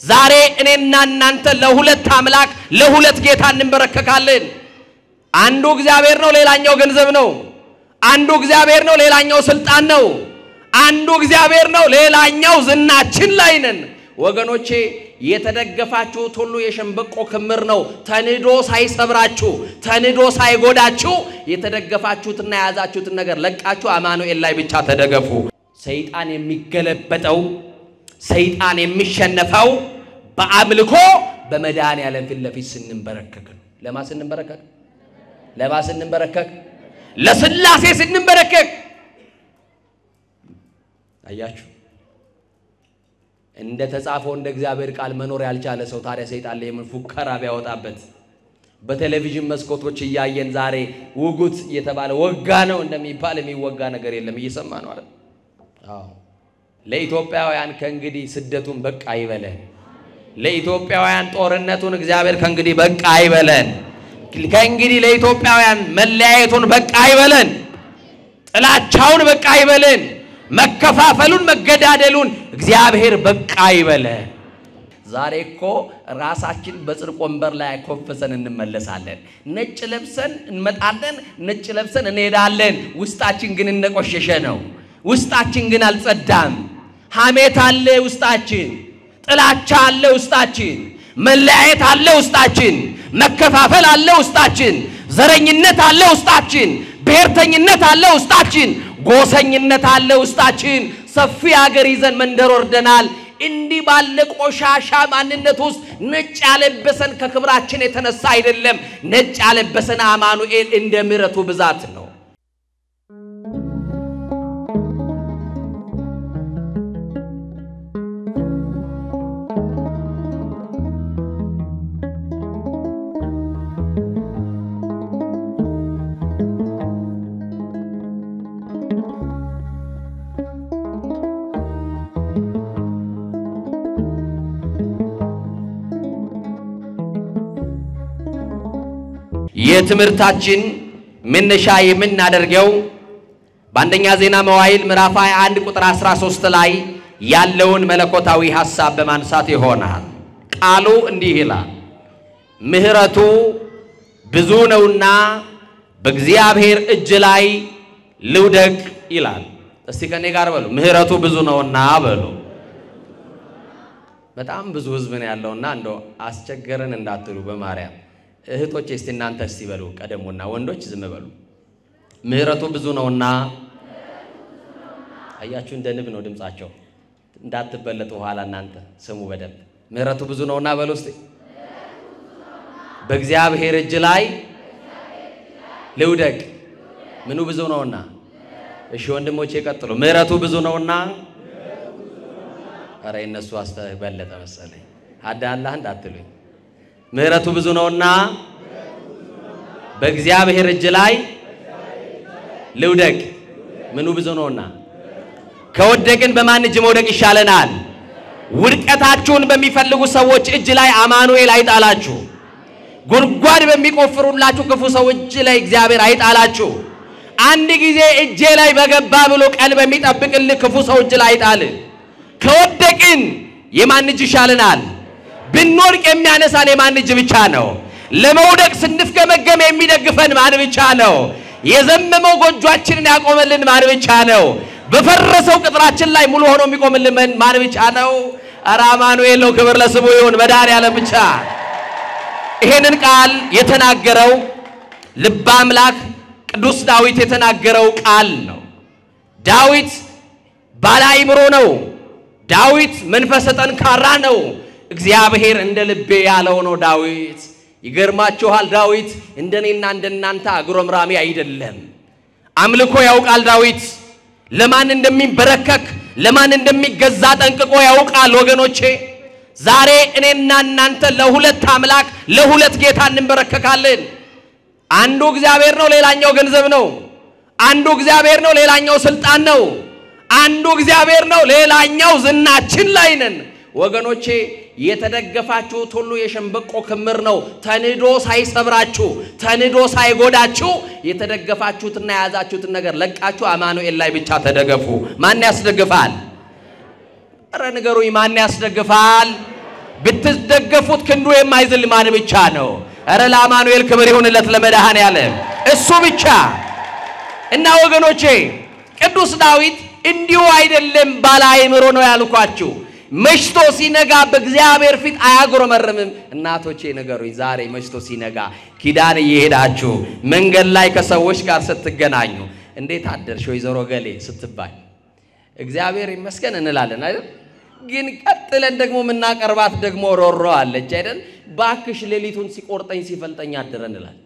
ዛሬ እኔና እናንተ ለሁለት አምላክ ለሁለት ጌታ እንበረከካለን አንዱ እግዚአብሔር ነው ሌላኛው ገንዘብ ነው አንዱ እግዚአብሔር ነው ሌላኛው ስልጣን ነው አንዱ እግዚአብሔር ነው ሌላኛው ዝናችን ላይ ነን ወገኖቼ የተደገፋችሁት ሁሉ የሸንበቆ ክምር ነው ተንዶ ሳይሰብራችሁ ተንዶ ሳይጎዳችሁ የተደገፋችሁትና ያዛችሁት ነገር ለቃችሁ አማኑኤል ላይ ብቻ ተደገፉ ሰይጣን የሚገለበጠው ሰይጣን የሚሸነፈው በአምልኮ በመዳን ያለን ፊት ለፊት ስንበረከክ ለማ ስንበረከክ ለስላሴ ስንበረከክ አያችሁ እንደ ተጻፈው እንደ እግዚአብሔር ቃል መኖር ያልቻለ ሰው ታዲያ ሰይጣን ለምን ፉከራ ቢያወጣበት በቴሌቪዥን መስኮቶች ያያየን ዛሬ ውጉት የተባለ ወጋ ነው እንደሚባል የሚወጋ ነገር የለም እየሰማ ነው አይደል አዎ ለኢትዮጵያውያን ከእንግዲህ ስደቱን በቃ ይበለን ለኢትዮጵያውያን ጦርነቱን እግዚአብሔር ከእንግዲህ በቃ ይበለን ከእንግዲህ ለኢትዮጵያውያን መለያየቱን በቃ ይበለን ጥላቻውን በቃ ይበለን መከፋፈሉን መገዳደሉን እግዚአብሔር በቃ ይበለን ዛሬ እኮ ራሳችን በጽድቅ ወንበር ላይ ኮፈሰን እንመለሳለን ነጭ ለብሰን እንመጣለን ነጭ ለብሰን እንሄዳለን ውስጣችን ግን እንደቆሸሸ ነው ውስጣችን ግን አልጸዳም ሐሜት አለ ውስጣችን ጥላቻ አለ ውስጣችን መለያየት አለ ውስጣችን መከፋፈል አለ ውስጣችን ዘረኝነት አለ ውስጣችን ብሔርተኝነት አለ ውስጣችን ጎሰኝነት አለ ውስጣችን ሰፊ ሀገር ይዘን መንደር ወርደናል እንዲህ ባለ ቆሻሻ ማንነት ውስጥ ነጭ ያለበሰን ከክብራችን የተነሳ አይደለም ነጭ ያለበሰን አማኑኤል እንደ ምሕረቱ ብዛት ነው የትምርታችን መነሻ የምናደርገው በአንደኛ ዜና መዋዕል ምዕራፍ 21 ቁጥር 13 ላይ ያለውን መለኮታዊ ሐሳብ በማንሳት ይሆናል ቃሉ እንዲህ ይላል ምሕረቱ ብዙ ነውና በእግዚአብሔር እጅ ላይ ልውደቅ ይላል እስቲ ከኔ ጋር በሉ ምሕረቱ ብዙ ነውና በሉ በጣም ብዙ ህዝብ ነው ያለውና እንደው አስቸገረን እንዳትሉ በማርያም እህቶች እስቲ እናንተ እስቲ በሉ ቀደሙና ወንዶች ዝም በሉ ምሕረቱ ብዙ ነውና አያችሁ እንደ ንብ ነው ድምጻቸው እንዳትበለጡ ኋላ እናንተ ስሙ በደም ምሕረቱ ብዙ ነውና በሉ እስቲ በእግዚአብሔር እጅ ላይ ልውደቅ ምኑ ብዙ ነውና እሺ ወንድሞቼ ቀጥሉ ምሕረቱ ብዙ ነውና አረ እነሱ አስተበለጠ መሰለኝ አዳላህ እንዳትሉኝ ምሕረቱ ብዙ ነውና በእግዚአብሔር እጅ ላይ ልውደቅ ምኑ ብዙ ነውና ከወደቅን በማን እጅ መውደቅ ይሻለናል ውድቀታችሁን በሚፈልጉ ሰዎች እጅ ላይ አማኑኤል አይጣላችሁ ጉድጓድ በሚቆፍሩላችሁ ክፉ ሰዎች እጅ ላይ እግዚአብሔር አይጣላችሁ አንድ ጊዜ እጄ ላይ በገባ ብሎ ቀን በሚጠብቅልህ ክፉ ሰው እጅ ላይ አይጣል ከወደቅን የማን እጅ ይሻለናል ብንወድቅ የሚያነሳን የማን እጅ ብቻ ነው ለመውደቅ ስንፍገመገም የሚደግፈን ማን ብቻ ነው የዘመመው ጎጆአችንን ያቆመልን ማን ብቻ ነው በፈረሰው ቅጥራችን ላይ ሙሉ ሆኖ የሚቆምልን ማን ብቻ ነው አረ አማኑኤል ነው ክብር ለስሙ ይሁን መድኃኒዓለም ብቻ ይሄንን ቃል የተናገረው ልበ አምላክ ቅዱስ ዳዊት የተናገረው ቃል ነው ዳዊት ባለአእምሮ ነው ዳዊት መንፈሰ ጠንካራ ነው እግዚአብሔር እንደ ልቤ ያለው ነው ዳዊት ይገርማችኋል ዳዊት እንደኔና እንደናንተ አግሮምራሚ አይደለም አምልኮ ያውቃል ዳዊት ለማን እንደሚበረከክ ለማን እንደሚገዛ ጠንቅቆ ያውቃል ወገኖቼ ዛሬ እኔና እናንተ ለሁለት አምላክ ለሁለት ጌታ እንበረከካለን አንዱ እግዚአብሔር ነው ሌላኛው ገንዘብ ነው አንዱ እግዚአብሔር ነው ሌላኛው ስልጣን ነው አንዱ እግዚአብሔር ነው ሌላኛው ዝናችን ላይ ነን ወገኖቼ የተደገፋችሁት ሁሉ የሸንበቆ ክምር ነው ተንዶ ሳይሰብራችሁ ተንዶ ሳይጎዳችሁ የተደገፋችሁትና ያዛችሁት ነገር ለቃችሁ አማኑኤል ላይ ብቻ ተደገፉ ማን ያስደግፋል አረ ንገሩኝ ማን ያስደግፋል ብትደገፉት ክንዱ የማይዝል ማን ብቻ ነው? አረ ለአማኑኤል ክብር ይሁንለት ለመድኃኔዓለም እሱ ብቻ። እና ወገኖቼ ቅዱስ ዳዊት እንዲሁ አይደለም ባለ አእምሮ ነው ያልኳችሁ። መሽቶ ሲነጋ በእግዚአብሔር ፊት አያጉረመርምም። እናቶቼ ነገሩኝ ዛሬ መሽቶ ሲነጋ ኪዳን እየሄዳችሁ መንገድ ላይ ከሰዎች ጋር ስትገናኙ እንዴት አደርሽ ወይዘሮ ገሌ ስትባይ እግዚአብሔር ይመስገን እንላለን አይደል? ግን ቀጥለን ደግሞ ምናቀርባት ደግሞ ሮሮ አለች አይደል? ባክሽ ሌሊቱን ሲቆርጠኝ ሲፈልጠኝ አደረ እንላለን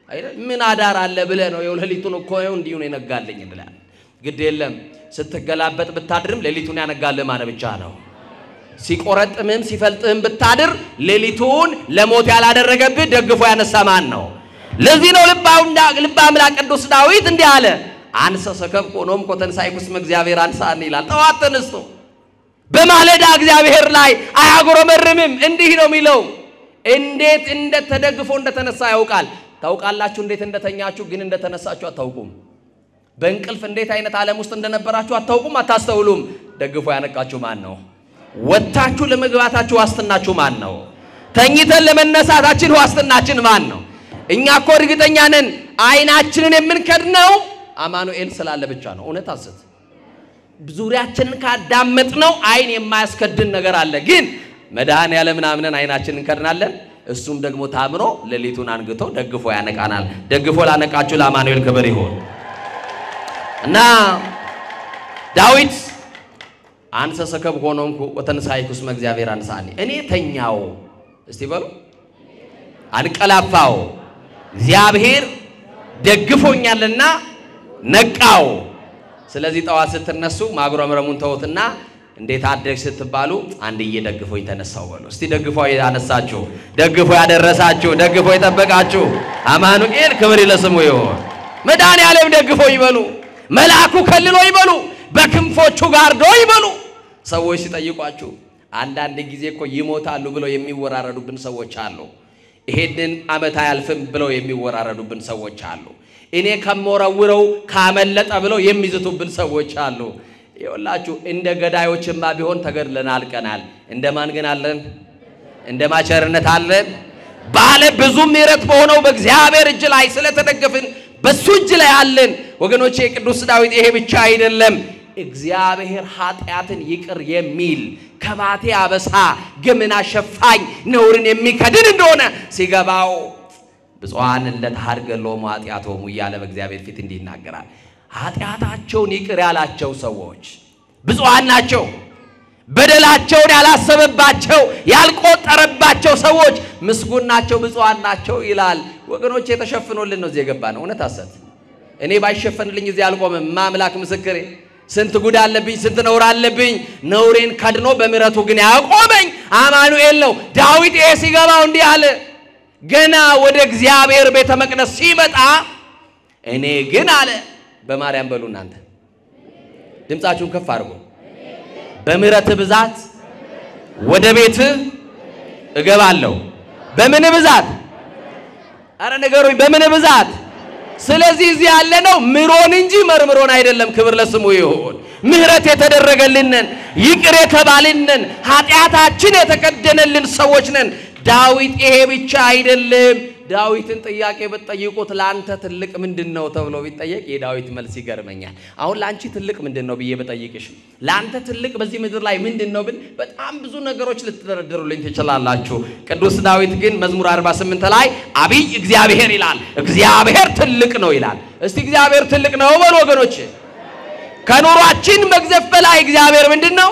አይደል? ምን አዳር አለ ብለ ነው የሌሊቱን እኮ ነው እንዲሁ ነው የነጋልኝ እንላለን። ግድ የለም ስትገላበጥ ብታድርም ሌሊቱን ያነጋል ማን ብቻ ነው? ሲቆረጥምም ሲፈልጥም ብታድር ሌሊቱን ለሞት ያላደረገብህ ደግፎ ያነሳ ማን ነው? ለዚህ ነው ልበ አምላክ ቅዱስ ዳዊት እንዲህ አለ አንሰ ሰከብኩ ኖም ኮተንሳይኩስ እግዚአብሔር አንሳን ይላል። ጠዋት ተነስቶ በማለዳ እግዚአብሔር ላይ አያጉረመርምም። እንዲህ ነው የሚለው። እንዴት እንደተደግፎ እንደተነሳ ያውቃል። ታውቃላችሁ እንዴት እንደተኛችሁ ግን እንደተነሳችሁ አታውቁም። በእንቅልፍ እንዴት አይነት ዓለም ውስጥ እንደነበራችሁ አታውቁም፣ አታስተውሉም። ደግፎ ያነቃችሁ ማን ነው? ወጣችሁ ለመግባታችሁ ዋስትናችሁ ማን ነው? ተኝተን ለመነሳታችን ዋስትናችን ማን ነው? እኛ እኮ እርግጠኛ ነን አይናችንን የምንከድነው አማኑኤል ስላለ ብቻ ነው። እውነት አሰት ዙሪያችንን ካዳመጥነው አይን የማያስከድን ነገር አለ። ግን መድኃኔዓለምን አምነን አይናችንን እንከድናለን። እሱም ደግሞ ታምኖ ሌሊቱን አንግቶ ደግፎ ያነቃናል። ደግፎ ላነቃችሁ ለአማኑኤል ክብር ይሁን። እና ዳዊት አንሰ ሰከብ ሆኖንኩ ወተንሳይኩስ እግዚአብሔር አንሳኒ እኔ ተኛው እስቲ በሉ አንቀላፋው እግዚአብሔር ደግፎኛልና ነቃው። ስለዚህ ጠዋት ስትነሱ ማጉረምረሙን ተውትና እንዴት አደረሽ ስትባሉ አንድዬ ደግፎኝ ተነሳው በሉ እስቲ። ደግፎ ያነሳችሁ፣ ደግፎ ያደረሳችሁ፣ ደግፎ የጠበቃችሁ አማኑኤል ክብር ለስሙ ይሁን። መድኃኔዓለም ደግፎ ይበሉ፣ መልአኩ ከልሎ ይበሉ፣ በክንፎቹ ጋርዶ ይበሉ። ሰዎች ሲጠይቋችሁ አንዳንድ ጊዜ እኮ ይሞታሉ ብለው የሚወራረዱብን ሰዎች አሉ። ይሄንን ዓመት አያልፍም ብለው የሚወራረዱብን ሰዎች አሉ። እኔ ከመወራውረው ካመለጠ ብለው የሚዝቱብን ሰዎች አሉ። ይኸውላችሁ እንደ ገዳዮችማ ቢሆን ተገድለን አልቀናል። እንደማን ግን አለን? እንደማቸርነት አለን። ባለ ብዙ ምሕረት በሆነው በእግዚአብሔር እጅ ላይ ስለተደገፍን በሱ እጅ ላይ አለን። ወገኖቼ ቅዱስ ዳዊት ይሄ ብቻ አይደለም። እግዚአብሔር ኃጢአትን ይቅር የሚል ከባቴ አበሳ ገመና ሸፋኝ ነውርን የሚከድን እንደሆነ ሲገባው ብፁዓን ለተሐርገሎሙ ኃጢአቶሙ እያለ በእግዚአብሔር ፊት እንዲህ ይናገራል። ኃጢአታቸውን ይቅር ያላቸው ሰዎች ብፁዓን ናቸው። በደላቸውን ያላሰበባቸው ያልቆጠረባቸው ሰዎች ምስጉን ናቸው፣ ብፁዓን ናቸው ይላል። ወገኖቼ የተሸፍኖልን ነው እዚህ የገባነው። እውነት አሰት እኔ ባይሸፈንልኝ እዚህ አልቆምም። ማምላክ ምስክሬ ስንት ጉድ አለብኝ፣ ስንት ነውር አለብኝ። ነውሬን ከድኖ በምሕረቱ ግን ያቆመኝ አማኑኤል ነው። ዳዊት ይሄ ሲገባው እንዲህ አለ። ገና ወደ እግዚአብሔር ቤተ መቅደስ ሲመጣ እኔ ግን አለ በማርያም በሉ እናንተ ድምጻችሁን ከፍ አድርጉ። በምሕረት ብዛት ወደ ቤት እገባለሁ። በምን ብዛት? አረ ነገሩኝ በምን ብዛት? ስለዚህ እዚህ ያለ ነው ምሮን እንጂ መርምሮን አይደለም። ክብር ለስሙ ይሁን። ምሕረት የተደረገልንን ይቅር የተባልንን ኃጢአታችን የተከደነልን ሰዎች ነን። ዳዊት ይሄ ብቻ አይደለም። ዳዊትን ጥያቄ በጠይቁት ላንተ ትልቅ ምንድነው ተብሎ ቢጠየቅ የዳዊት መልስ ይገርመኛል። አሁን ላንቺ ትልቅ ምንድነው ብዬ በጠይቅሽ ላንተ ትልቅ በዚህ ምድር ላይ ምንድነው ብል በጣም ብዙ ነገሮች ልትደረድሩልኝ ትችላላችሁ። ቅዱስ ዳዊት ግን መዝሙር 48 ላይ አብይ እግዚአብሔር ይላል። እግዚአብሔር ትልቅ ነው ይላል። እስቲ እግዚአብሔር ትልቅ ነው በሉ ወገኖች። ከኑሯችን መግዘፍ በላይ እግዚአብሔር ምንድነው?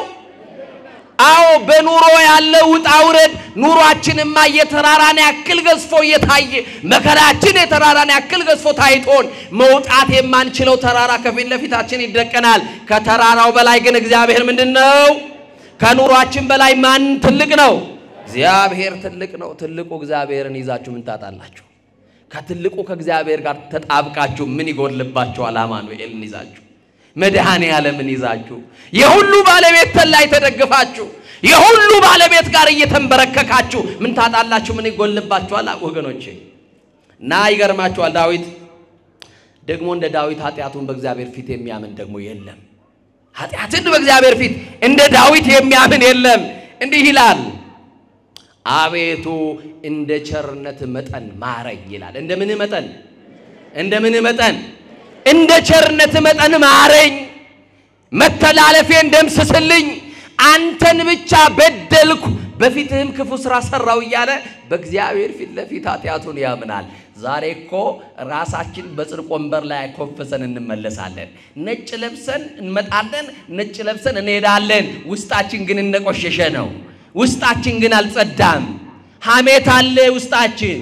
አዎ በኑሮ ያለው ውጣ ውረድ ኑሯችንማ የተራራን ያክል ገዝፎ እየታየ መከራችን የተራራን ያክል ገዝፎ ታይቶን መውጣት የማንችለው ተራራ ከፊት ለፊታችን ይደቀናል። ከተራራው በላይ ግን እግዚአብሔር ምንድነው? ከኑሯችን በላይ ማን ትልቅ ነው? እግዚአብሔር ትልቅ ነው። ትልቁ እግዚአብሔርን ይዛችሁ ምን ታጣላችሁ? ከትልቁ ከእግዚአብሔር ጋር ተጣብቃችሁ ምን ይጎልባችኋል? አማኑኤልን ይዛችሁ መድኃኔዓለምን ይዛችሁ የሁሉ ባለቤት ላይ ተደግፋችሁ የሁሉ ባለቤት ጋር እየተንበረከካችሁ ምን ታጣላችሁ? ምን ይጎልባችኋል? ወገኖቼ እና ይገርማችኋል። ዳዊት ደግሞ እንደ ዳዊት ኃጢአቱን በእግዚአብሔር ፊት የሚያምን ደግሞ የለም። ኃጢአትን በእግዚአብሔር ፊት እንደ ዳዊት የሚያምን የለም። እንዲህ ይላል አቤቱ እንደ ቸርነት መጠን ማረኝ ይላል። እንደምን መጠን እንደ ቸርነት መጠን ማረኝ፣ መተላለፌን ደምስስልኝ፣ አንተን ብቻ በደልኩ፣ በፊትህም ክፉ ስራ ሰራው እያለ በእግዚአብሔር ፊት ለፊት ኃጢአቱን ያምናል። ዛሬ እኮ ራሳችን በጽድቅ ወንበር ላይ ኮፈሰን እንመለሳለን። ነጭ ለብሰን እንመጣለን፣ ነጭ ለብሰን እንሄዳለን። ውስጣችን ግን እንደቆሸሸ ነው። ውስጣችን ግን አልጸዳም። ሐሜት አለ ውስጣችን፣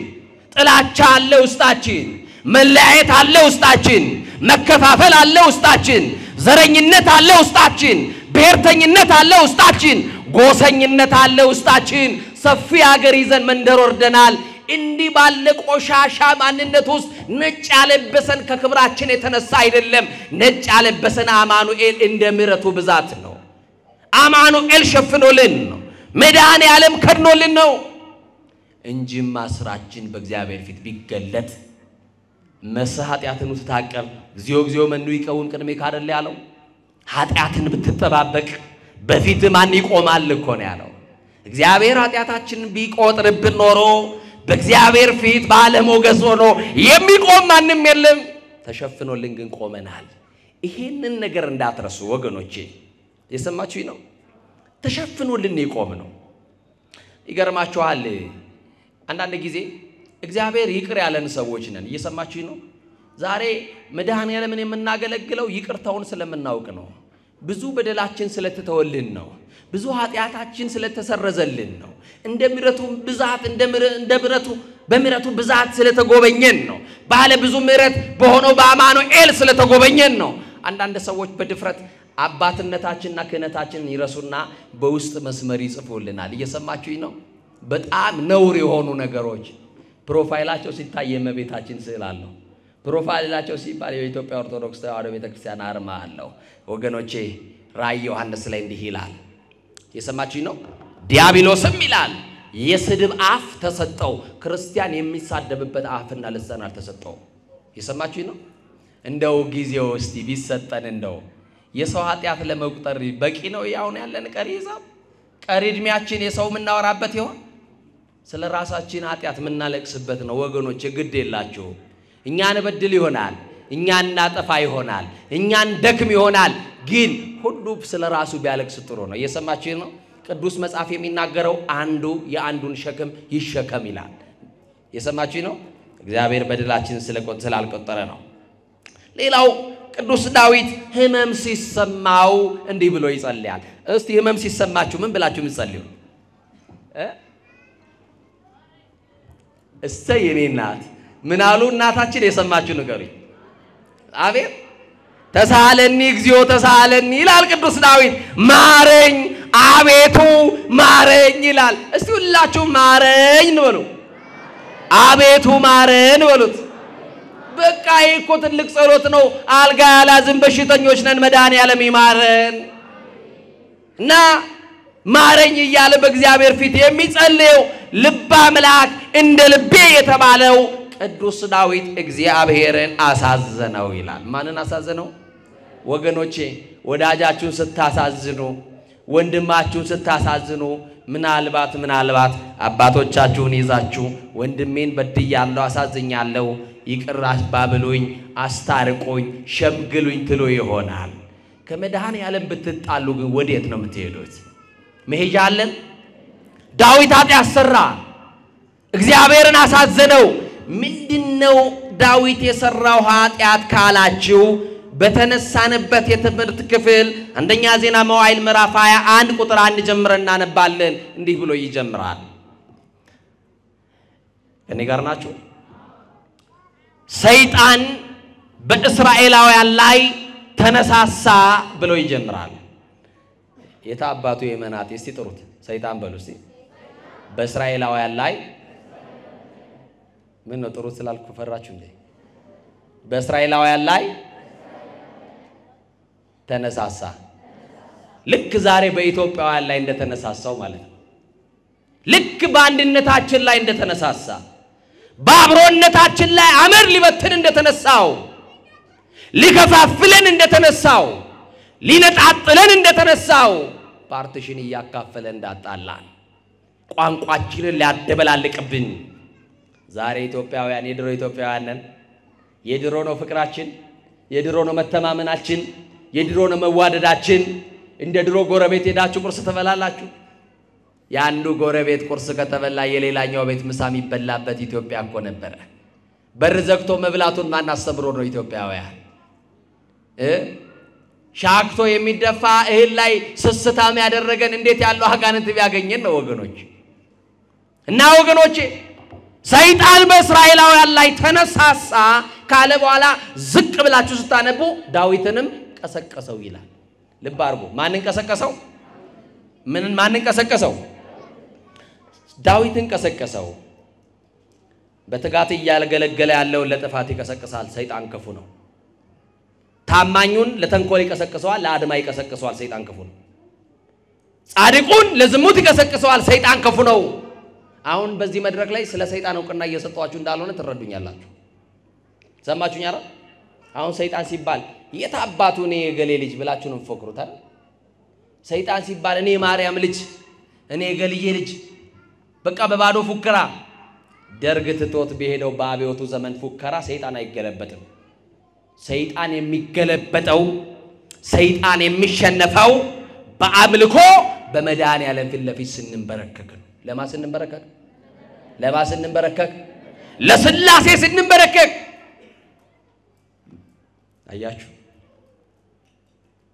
ጥላቻ አለ ውስጣችን፣ መለያየት አለ ውስጣችን፣ መከፋፈል አለ ውስጣችን፣ ዘረኝነት አለ ውስጣችን፣ ብሔርተኝነት አለ ውስጣችን፣ ጎሰኝነት አለ ውስጣችን። ሰፊ ሀገር ይዘን መንደር ወርደናል። እንዲህ ባለ ቆሻሻ ማንነት ውስጥ ነጭ ያለበሰን ከክብራችን የተነሳ አይደለም። ነጭ ያለበሰን አማኑኤል እንደ ምሕረቱ ብዛት ነው። አማኑኤል ሸፍኖልን ነው። መድኃኔዓለም ከድኖልን ነው እንጂማ ስራችን በእግዚአብሔር ፊት ቢገለጥ መስህ ኃጢአትን ተታቀብ እግዚኦ መኑ ይቀውም ቅድሜ ካደለ ያለው ኃጢአትን ብትጠባበቅ በፊት ማን ይቆማል እኮ ነው ያለው። እግዚአብሔር ኃጢአታችንን ቢቆጥርብን ኖሮ በእግዚአብሔር ፊት ባለሞገስ ሆኖ የሚቆም ማንም የለም። ተሸፍኖልን ግን ቆመናል። ይሄንን ነገር እንዳትረሱ ወገኖቼ። የሰማችሁኝ ነው? ተሸፍኖልን ይቆም ነው። ይገርማችኋል። አንዳንድ ጊዜ እግዚአብሔር ይቅር ያለን ሰዎች ነን። እየሰማችሁኝ ነው? ዛሬ መድኃኔዓለምን የምናገለግለው ይቅርታውን ስለምናውቅ ነው። ብዙ በደላችን ስለተተወልን ነው። ብዙ ኃጢአታችን ስለተሰረዘልን ነው። እንደ ምሕረቱ ብዛት በምሕረቱ ብዛት ስለተጎበኘን ነው። ባለ ብዙ ምሕረት በሆነው በአማኑኤል ስለተጎበኘን ነው። አንዳንድ ሰዎች በድፍረት አባትነታችንና ክህነታችንን ይረሱና በውስጥ መስመር ይጽፉልናል። እየሰማችሁኝ ነው? በጣም ነውር የሆኑ ነገሮች ፕሮፋይላቸው ሲታይ የእመቤታችን ስዕል አለው። ፕሮፋይላቸው ሲባል የኢትዮጵያ ኦርቶዶክስ ተዋሕዶ ቤተክርስቲያን አርማ አለው። ወገኖቼ ራእይ ዮሐንስ ላይ እንዲህ ይላል። የሰማችሁኝ ነው? ዲያብሎስም ይላል የስድብ አፍ ተሰጠው። ክርስቲያን የሚሳደብበት አፍና ልሳን አልተሰጠው። የሰማችሁኝ ነው? እንደው ጊዜው እስቲ ቢሰጠን እንደው የሰው ኃጢአት ለመቁጠር በቂ ነው። ያውን ያለን ቀሪ ሂሳብ ቀሪ እድሜያችን የሰው ምናወራበት ይሆን? ስለ ራሳችን ኃጢአት ምናለቅስበት ነው ወገኖች። ግድ የላችሁ። እኛን በድል ይሆናል፣ እኛን እናጠፋ ይሆናል፣ እኛን ደክም ይሆናል። ግን ሁሉ ስለ ራሱ ቢያለቅስ ጥሩ ነው። እየሰማችሁ ነው? ቅዱስ መጽሐፍ የሚናገረው አንዱ የአንዱን ሸክም ይሸከም ይላል። እየሰማችሁ ነው? እግዚአብሔር በደላችን ስላልቆጠረ ነው። ሌላው ቅዱስ ዳዊት ህመም ሲሰማው እንዲህ ብሎ ይጸልያል። እስቲ ህመም ሲሰማችሁ ምን ብላችሁ ምትጸልዩ? እሰይ የኔ እናት ምን አሉ እናታችን? የሰማችሁ ንገሩኝ። አቤት ተሳለኒ እግዚኦ ተሳለኒ ይላል ቅዱስ ዳዊት። ማረኝ አቤቱ ማረኝ ይላል። እስቲ ሁላችሁ ማረኝ በሉ። አቤቱ ማረን በሉት። በቃ ይሄ ትልቅ ጸሎት ነው። አልጋ ያላዝን በሽተኞች ነን፣ መድኃኔዓለም ይማረን እና ማረኝ እያለ በእግዚአብሔር ፊት የሚጸልየው ልበ አምላክ እንደ ልቤ የተባለው ቅዱስ ዳዊት እግዚአብሔርን አሳዘነው ይላል። ማንን አሳዘነው? ወገኖቼ ወዳጃችሁን ስታሳዝኑ፣ ወንድማችሁን ስታሳዝኑ ምናልባት አባቶቻችሁን ይዛችሁ ወንድሜን በድያለሁ፣ አሳዝኛለሁ፣ ይቅር አባብሉኝ፣ አስታርቁኝ፣ ሸምግሉኝ ትሉ ይሆናል። ከመድኃኔዓለም ብትጣሉ ግን ወዴት ነው የምትሄዱት? መሄጃ አለን? ዳዊት ኃጢአት ሰራ፣ እግዚአብሔርን አሳዘነው። ምንድነው ዳዊት የሰራው ኃጢአት ካላችሁ በተነሳንበት የትምህርት ክፍል አንደኛ ዜና መዋዕል ምዕራፍ 21 ቁጥር 1 ጀምረን እናነባለን። እንዲህ ብሎ ይጀምራል። ከኔ ጋር ናችሁ? ሰይጣን በእስራኤላውያን ላይ ተነሳሳ ብሎ ይጀምራል። የታባቱ የመናት እስቲ ጥሩት። ሰይጣን በሉ እስቲ። በእስራኤላውያን ላይ ምን ነው ጥሩት ስላልኩ ፈራችሁ እንዴ? በእስራኤላውያን ላይ ተነሳሳ። ልክ ዛሬ በኢትዮጵያውያን ላይ እንደተነሳሳው ማለት ነው። ልክ በአንድነታችን ላይ እንደተነሳሳ፣ በአብሮነታችን ላይ አመር ሊበትን እንደተነሳው፣ ሊከፋፍለን እንደተነሳው፣ ሊነጣጥለን እንደተነሳው፣ ፓርቲሽን እያካፈለ እንዳጣላን ቋንቋችንን ሊያደበላልቅብን ዛሬ ኢትዮጵያውያን የድሮ ኢትዮጵያውያን ነን የድሮ ነው ፍቅራችን የድሮ ነው መተማመናችን የድሮ ነው መዋደዳችን እንደ ድሮ ጎረቤት ሄዳችሁ ቁርስ ተበላላችሁ ያንዱ ጎረቤት ቁርስ ከተበላ የሌላኛው ቤት ምሳ የሚበላበት ኢትዮጵያ እኮ ነበር በር ዘግቶ መብላቱን ማን አስተምሮ ነው ኢትዮጵያውያን ሻክቶ የሚደፋ እህል ላይ ስስታም ያደረገን እንዴት ያለው አጋንንት ቢያገኘን ነው ወገኖች እና ወገኖቼ ሰይጣን በእስራኤላውያን ላይ ተነሳሳ ካለ በኋላ ዝቅ ብላችሁ ስታነቡ ዳዊትንም ቀሰቀሰው ይላል ልብ አድርጉ ማንን ቀሰቀሰው ማንን ቀሰቀሰው ዳዊትን ቀሰቀሰው በትጋት ያለገለገለ ያለው ለጥፋት ይቀሰቅሳል ሰይጣን ክፉ ነው ታማኙን ለተንኮል ይቀሰቅሰዋል ለአድማ ይቀሰቅሰዋል ሰይጣን ክፉ ነው ጻድቁን ለዝሙት ይቀሰቅሰዋል ሰይጣን ክፉ ነው አሁን በዚህ መድረክ ላይ ስለ ሰይጣን ዕውቅና እየሰጣችሁ እንዳልሆነ ትረዱኛላችሁ ሰማችሁኝ አይደል አሁን ሰይጣን ሲባል የታባቱ እኔ የገሌ ልጅ ብላችሁ ነው ፍቅሩት አይደል ሰይጣን ሲባል እኔ ማርያም ልጅ እኔ የገልዬ ልጅ በቃ በባዶ ፉከራ ደርግ ትቶት በሄደው በአብዮቱ ዘመን ፉከራ ሰይጣን አይገለበጥም ሰይጣን የሚገለበጠው ሰይጣን የሚሸነፈው በአምልኮ በመድኃኒዓለም ፊት ለፊት ስንበረከክ ለማ ስንበረከክ ለስላሴ ስንበረከክ አያችሁ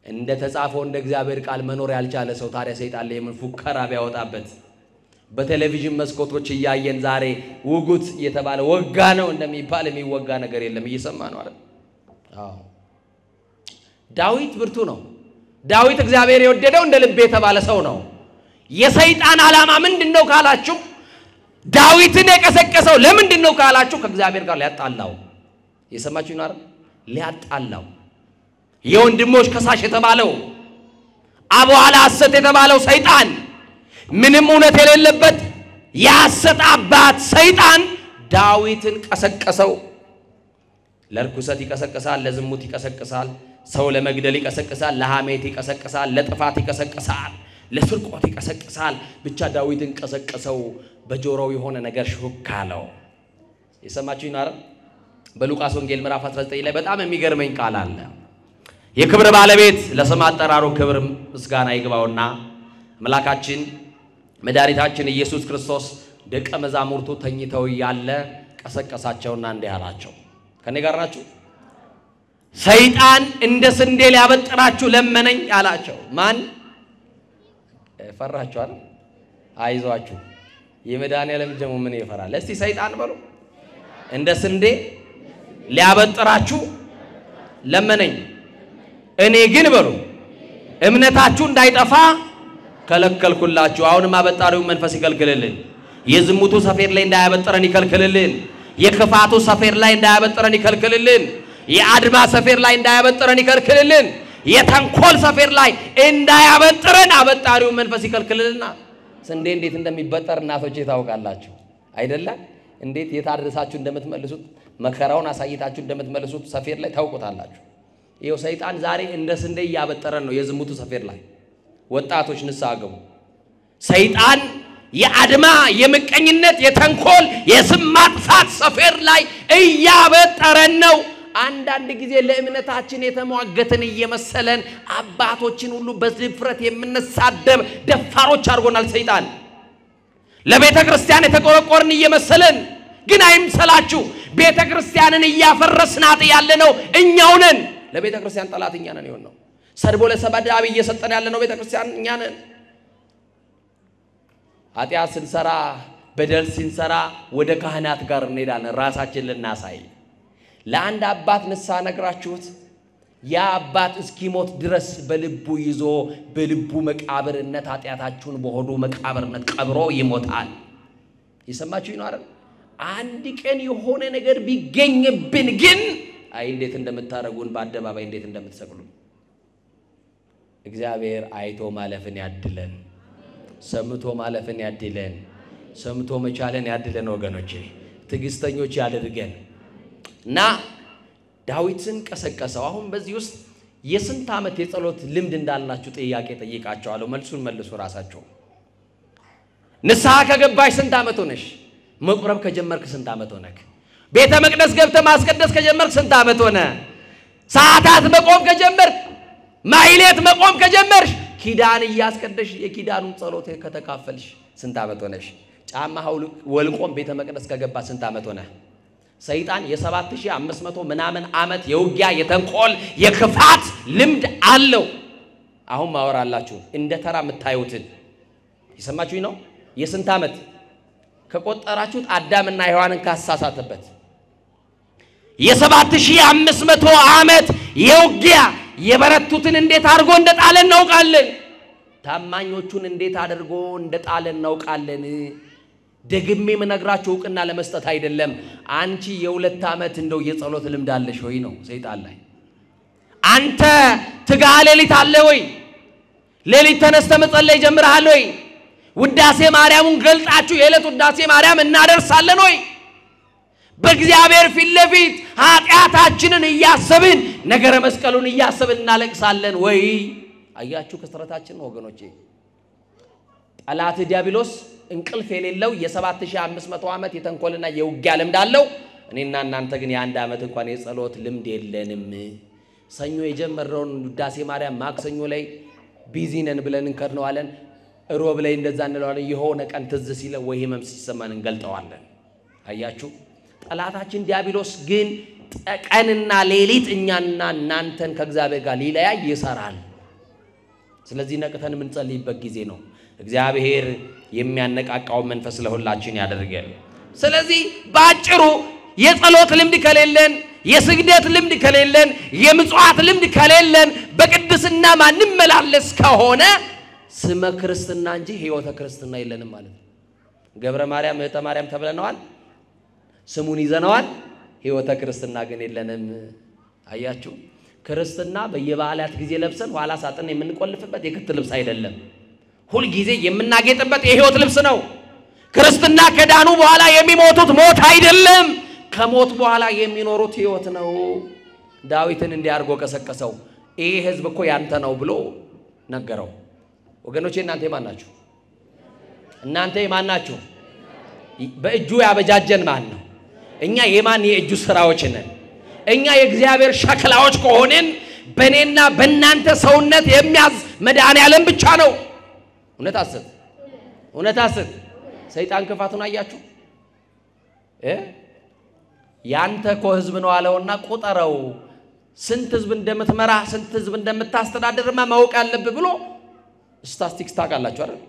እንደ ተጻፈው እንደ እግዚአብሔር ቃል መኖር ያልቻለ ሰው ታዲያ ሰይጣን ለምን ፉከራ ቢያወጣበት በቴሌቪዥን መስኮቶች ያያየን ዛሬ ውጉት የተባለ ወጋ ነው እንደሚባል የሚወጋ ነገር የለም እየሰማ ነው አይደል አዎ ዳዊት ብርቱ ነው ዳዊት እግዚአብሔር የወደደው እንደ ልብ የተባለ ሰው ነው የሰይጣን ዓላማ ምንድነው ካላችሁ ዳዊትን የቀሰቀሰው ለምንድነው ካላችሁ ከእግዚአብሔር ጋር ሊያጣላው የሰማችሁ ነው አይደል ሊያጣላው የወንድሞች ከሳሽ የተባለው አበኋላ ሐሰት የተባለው ሰይጣን ምንም እውነት የሌለበት ያሰጥ አባት ሰይጣን ዳዊትን ቀሰቀሰው ለርኩሰት ይቀሰቅሳል ለዝሙት ይቀሰቅሳል ሰው ለመግደል ይቀሰቅሳል ለሐሜት ይቀሰቅሳል ለጥፋት ይቀሰቅሳል ለስርቆት ይቀሰቅሳል ብቻ ዳዊትን ቀሰቀሰው በጆሮው የሆነ ነገር ሹካለው የሰማችሁኝ ነው አይደል በሉቃስ ወንጌል ምዕራፍ 19 ላይ በጣም የሚገርመኝ ቃል አለ የክብር ባለቤት ለስም አጠራሩ ክብር ምስጋና ይግባውና አምላካችን መድኃኒታችን ኢየሱስ ክርስቶስ ደቀ መዛሙርቱ ተኝተው ያለ ቀሰቀሳቸውና እንዲህ አላቸው ከኔ ጋር ናችሁ ሰይጣን እንደ ስንዴ ሊያበጥራችሁ ለመነኝ አላቸው ማን ፈራችሁ አይደል አይዟችሁ የመድኃኒዓለም ደሙ ምን ይፈራል እስቲ ሰይጣን በሉ እንደ ስንዴ ሊያበጥራችሁ ለመነኝ እኔ ግን በሉ እምነታችሁ እንዳይጠፋ ከለከልኩላችሁ አሁንም አበጣሪው መንፈስ ይከልክልልን የዝሙቱ ሰፌር ላይ እንዳያበጥረን ይከልክልልን የክፋቱ ሰፌር ላይ እንዳያበጥረን ይከልክልልን የአድማ ሰፌር ላይ እንዳያበጥረን ይከልክልልን የተንኮል ሰፌር ላይ እንዳያበጥረን አበጣሪው መንፈስ ይከልክልልና ስንዴ እንዴት እንደሚበጠር እናቶቼ ታውቃላችሁ አይደለ እንዴት የታደረሳችሁ እንደምትመልሱት መከራውን አሳይታችሁ እንደምትመልሱት ሰፌር ላይ ታውቁታላችሁ ይሄው ሰይጣን ዛሬ እንደ ስንዴ ያበጠረን ነው የዝሙቱ ሰፌር ላይ ወጣቶች ንስሐ ገቡ ሰይጣን የአድማ የምቀኝነት የተንኮል የስም ማጥፋት ሰፌር ላይ እያበጠረን ነው አንዳንድ ጊዜ ለእምነታችን የተሟገተን እየመሰለን አባቶችን ሁሉ በድፍረት የምንሳደብ ደፋሮች አድርጎናል ሰይጣን ለቤተ ክርስቲያን የተቆረቆርን እየመሰለን ግን አይምሰላችሁ ቤተ ክርስቲያንን እያፈረስናት ያለነው እኛው ነን ለቤተ ክርስቲያን ጠላት እኛ ነን ይሆነው ሰድቦ ለሰባዳቢ እየሰጠን ያለነው ቤተ ክርስቲያን እኛ ነን ኃጢአት ስንሰራ በደል ሲንሰራ ወደ ካህናት ጋር እንሄዳለን ራሳችን ልናሳይ ለአንድ አባት ንስሐ ነግራችሁት ያ አባት እስኪሞት ድረስ በልቡ ይዞ በልቡ መቃብርነት ኃጢአታችሁን በሆዱ መቃብርነት ቀብሮ ይሞታል ይሰማችሁ ነው አይደል አንድ ቀን የሆነ ነገር ቢገኝብን ግን አይ እንዴት እንደምታረጉን በአደባባይ እንዴት እንደምትሰቅሉ እግዚአብሔር አይቶ ማለፍን ያድለን ሰምቶ ማለፍን ያድለን ሰምቶ መቻለን ያድለን ወገኖቼ ትግስተኞች ያድርገን እና ዳዊትን ቀሰቀሰው አሁን በዚህ ውስጥ የስንት ዓመት የጸሎት ልምድ እንዳላችሁ ጥያቄ ጠይቃቸዋለሁ መልሱን መልሱ ራሳቸው ንስሐ ከገባሽ ስንት ዓመት ሆነሽ? መቁረብ ከጀመርክ ስንት ዓመት ሆነክ? ቤተ መቅደስ ገብተህ ማስቀደስ ከጀመርክ ስንት ዓመት ሆነ? ሰዓታት መቆም ከጀመርክ ማይሌት መቆም ከጀመርሽ ኪዳን እያስቀደሽ የኪዳኑን ጸሎት ከተካፈልሽ ስንት ዓመት ሆነሽ? ጫማ ወልቆም ቤተ መቅደስ ከገባ ስንት ዓመት ሆነ? ሰይጣን የ7500 ምናምን ዓመት የውጊያ የተንቆል የክፋት ልምድ አለው። አሁን ማወራላችሁ እንደ ተራ የምታዩትን ይሰማችሁኝ ነው። የስንት ዓመት ከቆጠራችሁት አዳምና ሔዋንን ካሳሳተበት የ7500 ዓመት የውጊያ የበረቱትን እንዴት አድርጎ እንደጣለን እናውቃለን። ታማኞቹን እንዴት አድርጎ እንደጣለን እናውቃለን። ደግሜ መነግራችሁ ዕውቅና ለመስጠት አይደለም። አንቺ የ2 ዓመት እንደው የጸሎት ልምድ አለሽ ወይ ነው ሰይጣን ላይ። አንተ ትጋሃ ሌሊት አለ ወይ? ሌሊት ተነስተ መጸለይ ጀምረሃል ወይ? ውዳሴ ማርያምን ገልጣችሁ የዕለት ውዳሴ ማርያም እናደርሳለን ወይ? በእግዚአብሔር ፊት ለፊት ኃጢአታችንን እያሰብን ነገረ መስቀሉን እያሰብን እናለቅሳለን ወይ? አያችሁ ክስረታችን ወገኖቼ። ጠላት ዲያብሎስ እንቅልፍ የሌለው የ7500 ዓመት የተንኮልና የውጊያ ልምድ አለው። እኔና እናንተ ግን የ1 ዓመት እንኳን የጸሎት ልምድ የለንም። ሰኞ የጀመረውን ውዳሴ ማርያም ማክሰኞ ላይ ቢዚ ነን ብለን እንከርነዋለን። ሮብ ላይ እንደዛ እንለዋለን። የሆነ ቀን ትዝ ሲለው ወይ ህመም ሲሰማን እንገልጠዋለን። አያችሁ ጠላታችን ዲያብሎስ ግን ቀንና ሌሊት እኛና እናንተን ከእግዚአብሔር ጋር ሊለያይ ይሰራል። ስለዚህ ነቅተን የምንጸልይበት ጊዜ ነው። እግዚአብሔር የሚያነቃቃው መንፈስ ለሁላችን ያደርጋል። ስለዚህ ባጭሩ የጸሎት ልምድ ከሌለን፣ የስግደት ልምድ ከሌለን፣ የምጽዋት ልምድ ከሌለን፣ በቅድስና ማንመላለስ ከሆነ ስመ ክርስትና እንጂ ሕይወተ ክርስትና የለንም ማለት ነው። ገብረ ማርያም እህተ ማርያም ተብለናል፣ ስሙን ይዘናል። ሕይወተ ክርስትና ግን የለንም። አያችሁ ክርስትና በየበዓላት ጊዜ ለብሰን ኋላ ሳጥን የምንቆልፍበት የክት ልብስ አይደለም። ሁል ጊዜ የምናጌጥበት የሕይወት ልብስ ነው። ክርስትና ከዳኑ በኋላ የሚሞቱት ሞት አይደለም፣ ከሞት በኋላ የሚኖሩት ሕይወት ነው። ዳዊትን እንዲያርጎ ቀሰቀሰው። ይሄ ሕዝብ እኮ ያንተ ነው ብሎ ነገረው። ወገኖቼ እናንተ የማን ናችሁ? እናንተ የማን ናችሁ? በእጁ ያበጃጀን ማን ነው? እኛ የማን የእጁ ስራዎች ነን? እኛ የእግዚአብሔር ሸክላዎች ከሆነን በእኔና በእናንተ ሰውነት የሚያዝ መድኃኔዓለም ብቻ ነው። እውነት አስብ። ሰይጣን ክፋቱን አያችሁ። ያንተ እኮ ህዝብ ነው አለውና ቁጠረው። ስንት ህዝብ እንደምትመራ ስንት ህዝብ እንደምታስተዳድርማ ማወቅ አለብህ ብሎ ስታቲስቲክስ ታውቃላችሁ አይደል?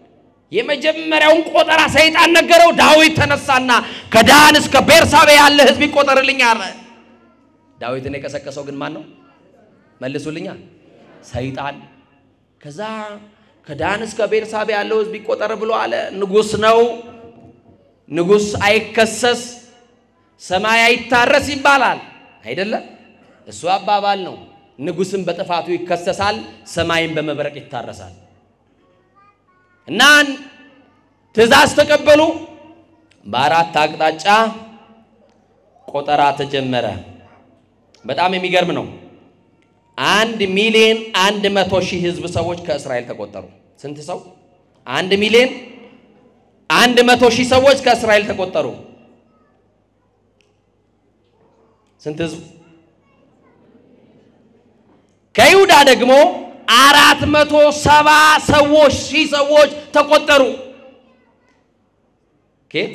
የመጀመሪያውን ቆጠራ ሰይጣን ነገረው። ዳዊት ተነሳና ከዳን እስከ ቤርሳቤ ያለ ህዝብ ይቆጠርልኝ አለ። ዳዊትን የቀሰቀሰው ግን ማን ነው? መልሱልኛ። ሰይጣን። ከዛ ከዳን እስከ ቤርሳቤ ያለው ህዝብ ይቆጠር ብሎ አለ። ንጉስ ነው። ንጉስ አይከሰስ ሰማይ አይታረስ ይባላል አይደለም? እሱ አባባል ነው። ንጉስም በጥፋቱ ይከሰሳል፣ ሰማይም በመብረቅ ይታረሳል። እና ትእዛዝ ተቀበሉ። በአራት አቅጣጫ ቆጠራ ተጀመረ። በጣም የሚገርም ነው። 1,100,000 ህዝብ ሰዎች ከእስራኤል ተቆጠሩ። ስንት ሰው? 1,100,000 ሰዎች ከእስራኤል ተቆጠሩ። ስንት ህዝብ? ከይሁዳ ደግሞ 470,000 ሰዎች ተቆጠሩ። ከየት?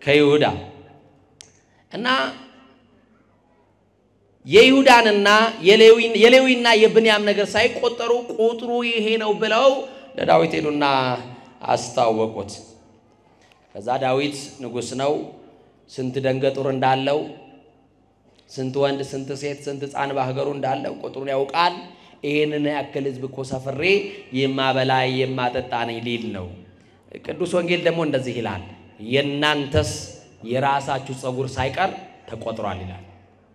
ከይሁዳ። እና የይሁዳንና የሌዊና የብንያም ነገር ሳይቆጠሩ ቁጥሩ ይሄ ነው ብለው ለዳዊት ሄዱና አስታወቁት። ከዛ ዳዊት ንጉስ ነው። ስንት ደንገጡር እንዳለው፣ ስንት ወንድ፣ ስንት ሴት፣ ስንት ሕፃን በሀገሩ እንዳለው ቁጥሩን ያውቃል። ይሄንን ያክል ህዝብ እኮ ሰፍሬ የማበላይ የማጠጣ ነኝ ሊል ነው። ቅዱስ ወንጌል ደግሞ እንደዚህ ይላል፣ የናንተስ የራሳችሁ ጸጉር ሳይቀር ተቆጥሯል ይላል።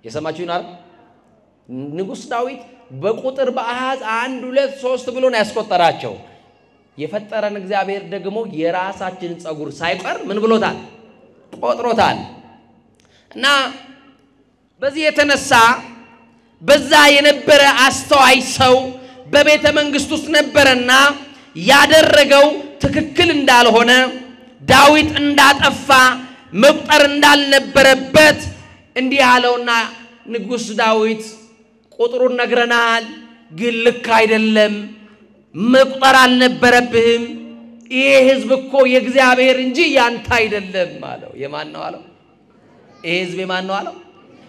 የሰማችሁ ይናል። ንጉስ ዳዊት በቁጥር በአሃዝ 1 2 3 ብሎ ነው ያስቆጠራቸው። የፈጠረን እግዚአብሔር ደግሞ የራሳችን ጸጉር ሳይቀር ምን ብሎታል? ቆጥሮታል። እና በዚህ የተነሳ በዛ የነበረ አስተዋይ ሰው በቤተ መንግስት ውስጥ ነበርና ያደረገው ትክክል እንዳልሆነ ዳዊት እንዳጠፋ መቁጠር እንዳልነበረበት እንዲህ አለውና ንጉስ ዳዊት ቁጥሩን ነግረናል ግን ልክ አይደለም መቁጠር አልነበረብህም ይሄ ህዝብ እኮ የእግዚአብሔር እንጂ ያንተ አይደለም አለው የማን ነው አለው ይሄ ህዝብ የማን ነው አለው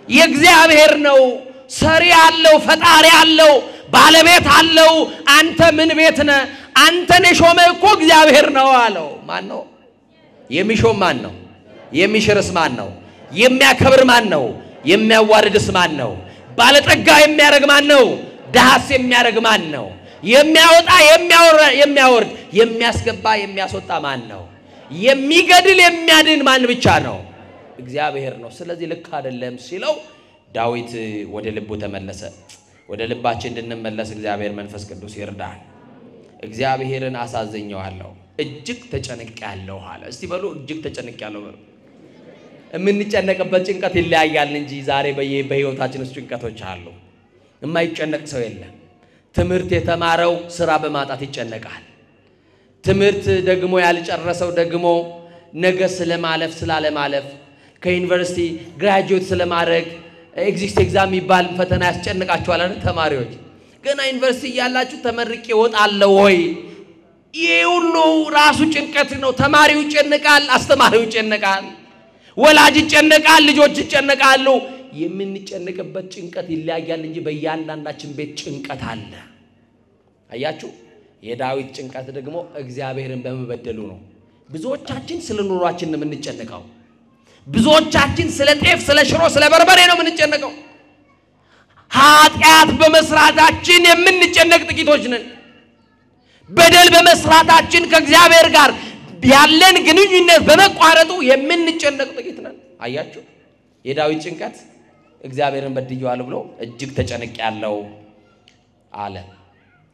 የእግዚአብሔር ነው ሰሪ አለው ፈጣሪ አለው ባለቤት አለው አንተ ምን ቤት ነህ አንተን የሾመ እኮ እግዚአብሔር ነው አለው ማን ነው የሚሾም ማን ነው የሚሽርስ ማን ነው የሚያከብር ማን ነው የሚያዋርድስ ማን ነው ባለጠጋ የሚያረግ ማን ነው ደሃስ የሚያረግ ማን ነው የሚያወጣ የሚያወርድ የሚያስገባ የሚያስወጣ ማን ነው የሚገድል የሚያድን ማን ብቻ ነው እግዚአብሔር ነው ስለዚህ ልክ አይደለም ሲለው ዳዊት ወደ ልቡ ተመለሰ ወደ ልባችን እንድንመለስ እግዚአብሔር መንፈስ ቅዱስ ይርዳል እግዚአብሔርን አሳዘኘዋለሁ እጅግ ተጨነቅያለሁ አለ እስቲ በሉ እጅግ ተጨነቅያለሁ በሉ እምንጨነቅበት ጭንቀት ይለያያል እንጂ ዛሬ በህይወታችን ውስጥ ጭንቀቶች አሉ የማይጨነቅ ሰው የለም ትምህርት የተማረው ስራ በማጣት ይጨነቃል ትምህርት ደግሞ ያልጨረሰው ደግሞ ነገ ስለማለፍ ስላለማለፍ ከዩኒቨርሲቲ ግራጁዌት ስለማድረግ ኤግዚስት ኤግዛም ይባል ፈተና ያስጨንቃቸዋል አይደል ተማሪዎች ገና ዩኒቨርሲቲ ያላችሁ ተመርቄ ወጣለሁ ወይ ይሁሉ ራሱ ጭንቀት ነው ተማሪው ይጨነቃል አስተማሪው ይጨነቃል ወላጅ ይጨነቃል ልጆች ይጨነቃሉ የምንጨነቅበት ጭንቀት ይለያያል እንጂ በእያንዳንዳችን ቤት ጭንቀት አለ አያችሁ የዳዊት ጭንቀት ደግሞ እግዚአብሔርን በመበደሉ ነው ብዙዎቻችን ስለ ኑሯችን የምንጨነቀው ብዙዎቻችን ስለ ጤፍ ስለ ሽሮ ስለ በርበሬ ነው የምንጨነቀው ኃጢአት በመስራታችን የምንጨነቅ ጥቂቶች ነን በደል በመስራታችን ከእግዚአብሔር ጋር ያለን ግንኙነት በመቋረጡ የምንጨነቅ ጥቂት ነን አያችሁ የዳዊት ጭንቀት እግዚአብሔርን በድየዋለሁ ብሎ እጅግ ተጨነቅያለሁ አለ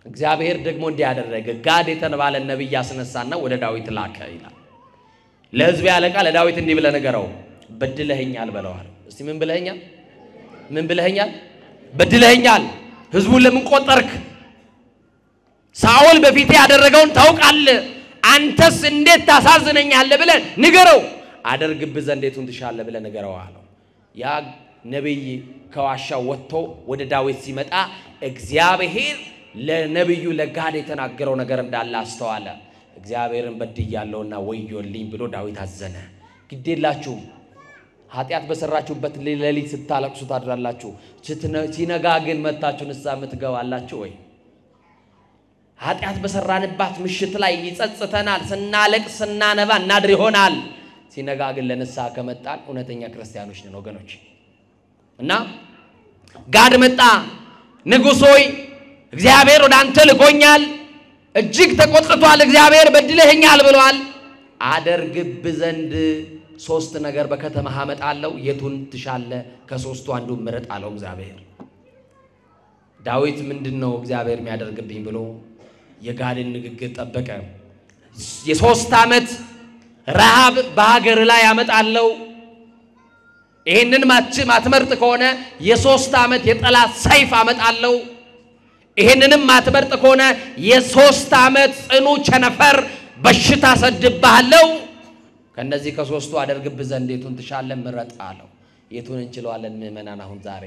እግዚአብሔር ደግሞ እንዲያደረገ ጋድ የተባለ ነብይ ያስነሳና ወደ ዳዊት ላከ ይላል ለሕዝብ ያለቃ ለዳዊት እንዲህ ብለ ነገረው በድለኸኛል በለዋል እስቲ ምን ብለኸኛል በድለኸኛል ሕዝቡን ለምን ቆጠርክ ሳኦል በፊቴ ያደረገውን ታውቃለህ አንተስ እንዴት ታሳዝነኛለህ ብለ ንገረው አደርግብህ ዘንድ የቱን ትሻለህ ብለ ነገረው አለው ያ ነብይ ከዋሻው ወጥቶ ወደ ዳዊት ሲመጣ እግዚአብሔር ለነብዩ ለጋድ የተናገረው ነገር እንዳለ አስተዋለ እግዚአብሔርን በድያለሁና ወዮልኝ ብሎ ዳዊት አዘነ ግዴላችሁ ኃጢአት በሰራችሁበት ሌሊት ስታለቅሱ ታድራላችሁ ሲነጋ ግን መጣችሁ ንስሐ ምትገባላችሁ ወይ ኃጢአት በሰራንባት ምሽት ላይ ይጸጽተናል ስናለቅስ ስናነባ እናድር ይሆናል ሲነጋ ግን ለንስሐ ከመጣን እውነተኛ ክርስቲያኖች ነን ወገኖች እና ጋድ መጣ ንጉሥ ሆይ እግዚአብሔር ወደ አንተ ልኮኛል እጅግ ተቆጥቷል እግዚአብሔር በድለኸኛል ብሏል አደርግብ ዘንድ ሶስት ነገር በከተማ አመጣለሁ የቱን ትሻለህ ከሶስቱ አንዱ ምረጥ አለው እግዚአብሔር ዳዊት ምንድነው እግዚአብሔር የሚያደርግብኝ ብሎ የጋድን ንግግር ጠበቀ የሶስት አመት ረሃብ በሀገር ላይ አመጣለሁ ይሄንን ማትመርጥ ከሆነ የሶስት አመት የጠላት ሰይፍ አመጣለሁ ይሄንንም ማትመርጥ ከሆነ የሶስት አመት ጽኑ ቸነፈር በሽታ ሰድብሃለሁ ከነዚህ ከሶስቱ አደርግብ ዘንድ የቱን ትሻለህ ምረጥ አለው የቱን እንችለዋለን ምእመናን አሁን ዛሬ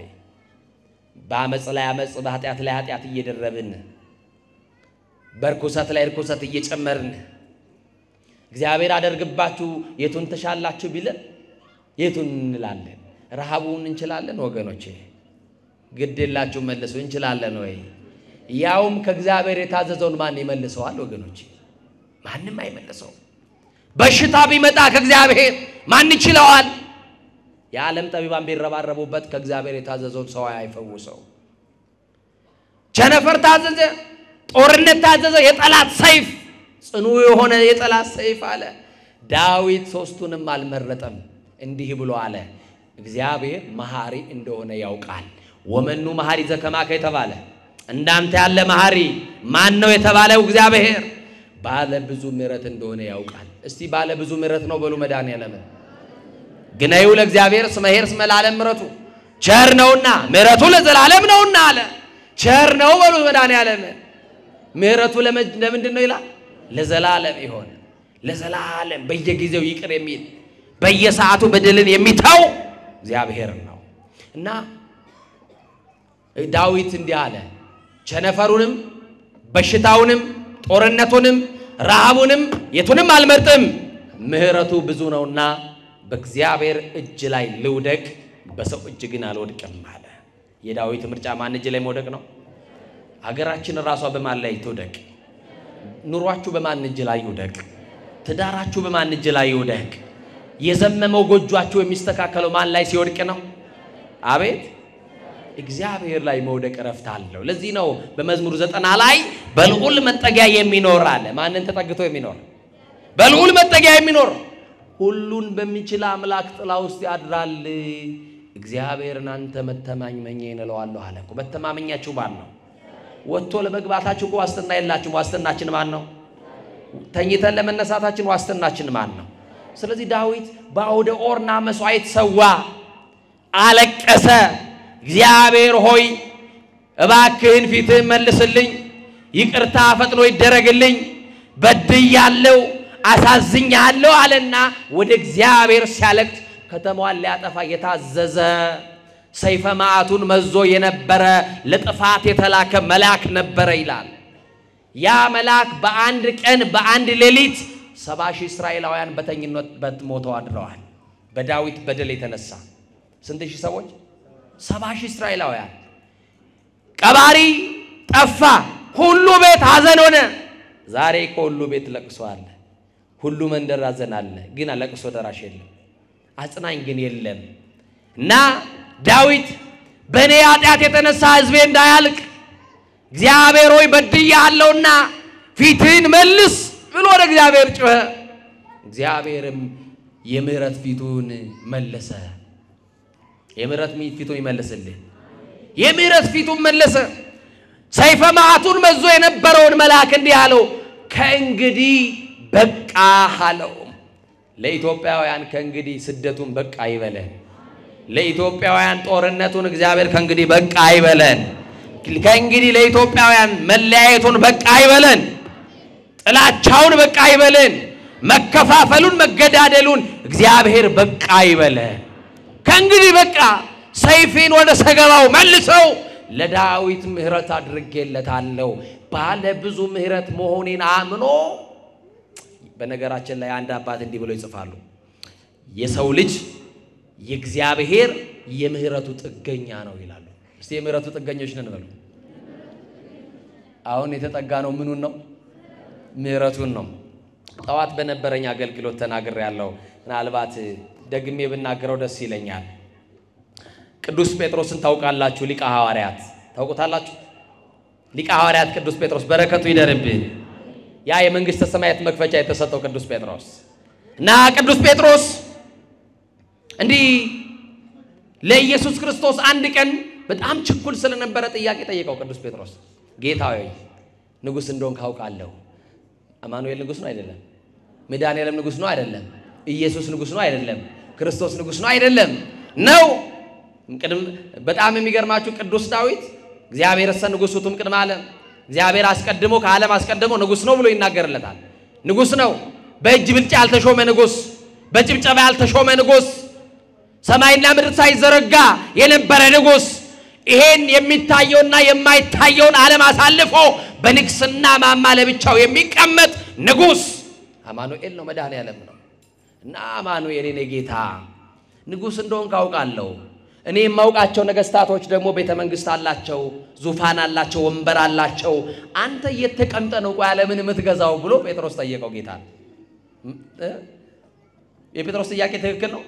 በአመጽ ላይ አመጽ በኃጢአት ላይ ኃጢአት እየደረብን በርኩሰት ላይ ርኩሰት እየጨመርን እግዚአብሔር አደርግባችሁ የቱን ተሻላችሁ ቢለን የቱን እንላለን ረሃቡን እንችላለን ወገኖቼ ግዴላችሁ መልሱ እንችላለን ወይ ያውም ከእግዚአብሔር የታዘዘውን ማን ይመልሰዋል ወገኖቼ ማንንም አይመልሰው በሽታ ቢመጣ ከእግዚአብሔር ማን ይችላል የዓለም ጠቢባን ቢረባረቡበት ከእግዚአብሔር የታዘዘውን ሰው አይፈውሰው ቸነፈር ታዘዘ ጦርነት ታዘዘ የጠላት ሰይፍ ጽኑ የሆነ የጠላት ሰይፍ አለ ዳዊት ሶስቱንም አልመረጠም እንዲህ ብሎ አለ እግዚአብሔር መሐሪ እንደሆነ ያውቃል ወመኑ መሐሪ ዘከማከ የተባለ እንዳንተ ያለ መሐሪ ማን ነው የተባለው እግዚአብሔር ባለ ብዙ ምሕረት እንደሆነ ያውቃል እስቲ ባለ ብዙ ምሕረት ነው በሉ መድኃኒዓለም ግን አይው ለእግዚአብሔር ስመሄር ስመላለም ምሕረቱ ቸር ነውና ምሕረቱ ለዘላለም ነውና አለ ቸር ነው በሉ መድኃኒዓለም ምሕረቱ ለምንድን ነው ይላል ለዘላለም ይሆን ለዘላለም በየጊዜው ይቅር የሚል በየሰዓቱ በደልን የሚተው እግዚአብሔር ነው። እና ዳዊት እንዲህ አለ ቸነፈሩንም በሽታውንም ጦርነቱንም ረሃቡንም የቱንም አልመርጥም ምህረቱ ብዙ ነውና በእግዚአብሔር እጅ ላይ ልውደቅ በሰው እጅ ግን አልወድቅም አለ። የዳዊት ምርጫ ማን እጅ ላይ መውደቅ ነው? ሀገራችን ራሷ በማን ላይ ትውደቅ? ኑሯችሁ በማን እጅ ላይ ይውደቅ? ትዳራችሁ በማን እጅ ላይ ይውደቅ? የዘመመው ጎጆአችሁ የሚስተካከለው ማን ላይ ሲወድቅ ነው? አቤት እግዚአብሔር ላይ መውደቅ ረፍት አለው። ለዚህ ነው በመዝሙር 90 ላይ በልዑል መጠጊያ የሚኖር አለ። ማንን ተጠግቶ የሚኖር? በልዑል መጠጊያ የሚኖር ሁሉን በሚችል አምላክ ጥላ ውስጥ ያድራል። እግዚአብሔርን አንተ መተማመኛዬ እለዋለሁ አለ እኮ። መተማመኛችሁ ማን ነው? ወጥቶ ለመግባታችሁ እኮ ዋስትና የላችሁም። ዋስትናችን ማን ነው? ተኝተን ለመነሳታችን ዋስትናችን ማን ነው? ስለዚህ ዳዊት በአውደ ኦርና መስዋዕት ሰዋ፣ አለቀሰ። እግዚአብሔር ሆይ እባክህን ፊትህን መልስልኝ፣ ይቅርታ ፈጥኖ ይደረግልኝ፣ በድያለሁ፣ አሳዝኛለሁ አለና ወደ እግዚአብሔር ሲያለቅስ ከተማዋን ሊያጠፋ የታዘዘ ሰይፈ መዓቱን መዞ የነበረ ለጥፋት የተላከ መልአክ ነበረ ይላል። ያ መልአክ በአንድ ቀን በአንድ ሌሊት 70,000 እስራኤላውያን በተኝነት ሞተው አድረዋል። በዳዊት በደል የተነሳ ስንት ሺህ ሰዎች? 70,000 እስራኤላውያን። ቀባሪ ጠፋ፣ ሁሉ ቤት ሐዘን ሆነ። ዛሬ ከሁሉ ቤት ለቅሶ አለ፣ ሁሉ መንደር ሐዘን አለ፣ ግን ለቅሶ ደራሽ የለም፣ አጽናኝ ግን የለም። እና ዳዊት በኔ ኃጢአት የተነሳ ሕዝቤ እንዳያልቅ እግዚአብሔር ሆይ በድያለሁና ፊትህን መልስ ብሎ ወደ እግዚአብሔር ጮኸ። እግዚአብሔርም የምህረት ፊቱን መለሰ። የምህረት ፊቱን ይመልስልህ። የምህረት ፊቱን መለሰ። ሰይፈ መዓቱን መዞ የነበረውን መልአክ እንዲህ አለው ከእንግዲህ በቃ አለው። ለኢትዮጵያውያን ከእንግዲህ ስደቱን በቃ ይበለን። ለኢትዮጵያውያን ጦርነቱን እግዚአብሔር ከእንግዲህ በቃ ይበለን። ከእንግዲህ ለኢትዮጵያውያን መለያየቱን በቃ ይበለን። ጥላቻውን በቃ ይበለን። መከፋፈሉን መገዳደሉን እግዚአብሔር በቃ ይበለን። ከእንግዲህ በቃ ሰይፌን ወደ ሰገባው መልሰው ለዳዊት ምህረት አድርጌለታለሁ ባለ ብዙ ምህረት መሆኔን አምኖ። በነገራችን ላይ አንድ አባት እንዲህ ብሎ ይጽፋሉ የሰው ልጅ የእግዚአብሔር የምህረቱ ጥገኛ ነው ይላሉ። እስቲ የምህረቱ ጥገኞች ነን በሉ። አሁን የተጠጋ ነው ምኑን ነው? ምህረቱን ነው። ጠዋት በነበረኝ አገልግሎት ተናግሬያለሁ። ምናልባት ደግሜ ብናገረው ደስ ይለኛል። ቅዱስ ጴጥሮስን ታውቃላችሁ? ሊቀ ሐዋርያት ታውቁታላችሁ? ሊቀ ሐዋርያት ቅዱስ ጴጥሮስ በረከቱ ይደርብን። ያ የመንግስተ ሰማያት መክፈቻ የተሰጠው ቅዱስ ጴጥሮስ እና ቅዱስ ጴጥሮስ እንዲህ ለኢየሱስ ክርስቶስ አንድ ቀን በጣም ችኩል ስለነበረ ጥያቄ ጠየቀው። ቅዱስ ጴጥሮስ ጌታ ሆይ ንጉስ እንደሆንክ አውቃለሁ። አማኑኤል ንጉስ ነው አይደለም? መድኃኒዓለም ንጉስ ነው አይደለም? ኢየሱስ ንጉስ ነው አይደለም? ክርስቶስ ንጉስ ነው አይደለም? ነው። በጣም የሚገርማችሁ ቅዱስ ዳዊት እግዚአብሔር ሰ ንጉሱቱም ቅድመ ዓለም እግዚአብሔር አስቀድሞ ከዓለም አስቀድሞ ንጉስ ነው ብሎ ይናገርለታል። ንጉስ ነው። በእጅ ብልጫ ያልተሾመ ንጉስ፣ በጭብጨባ ያልተሾመ ንጉስ፣ ሰማይና ምድር ሳይዘረጋ የነበረ ንጉስ፣ ይሄን የሚታየውና የማይታየውን ዓለም አሳልፎ በንግስና ማማ ለብቻው የሚቀመጥ ንጉስ አማኑኤል ነው፣ መድኃኒዓለም ነው። እና አማኑኤል የኔ ጌታ ንጉስ እንደሆንክ አውቃለሁ። እኔ የማውቃቸው ነገስታቶች ደግሞ ቤተ መንግስት አላቸው፣ ዙፋን አላቸው፣ ወንበር አላቸው። አንተ እየተቀምጠ ነው ቆይ ዓለምን የምትገዛው ብሎ ጴጥሮስ ጠየቀው ጌታ። የጴጥሮስ ጥያቄ ትክክል ነው።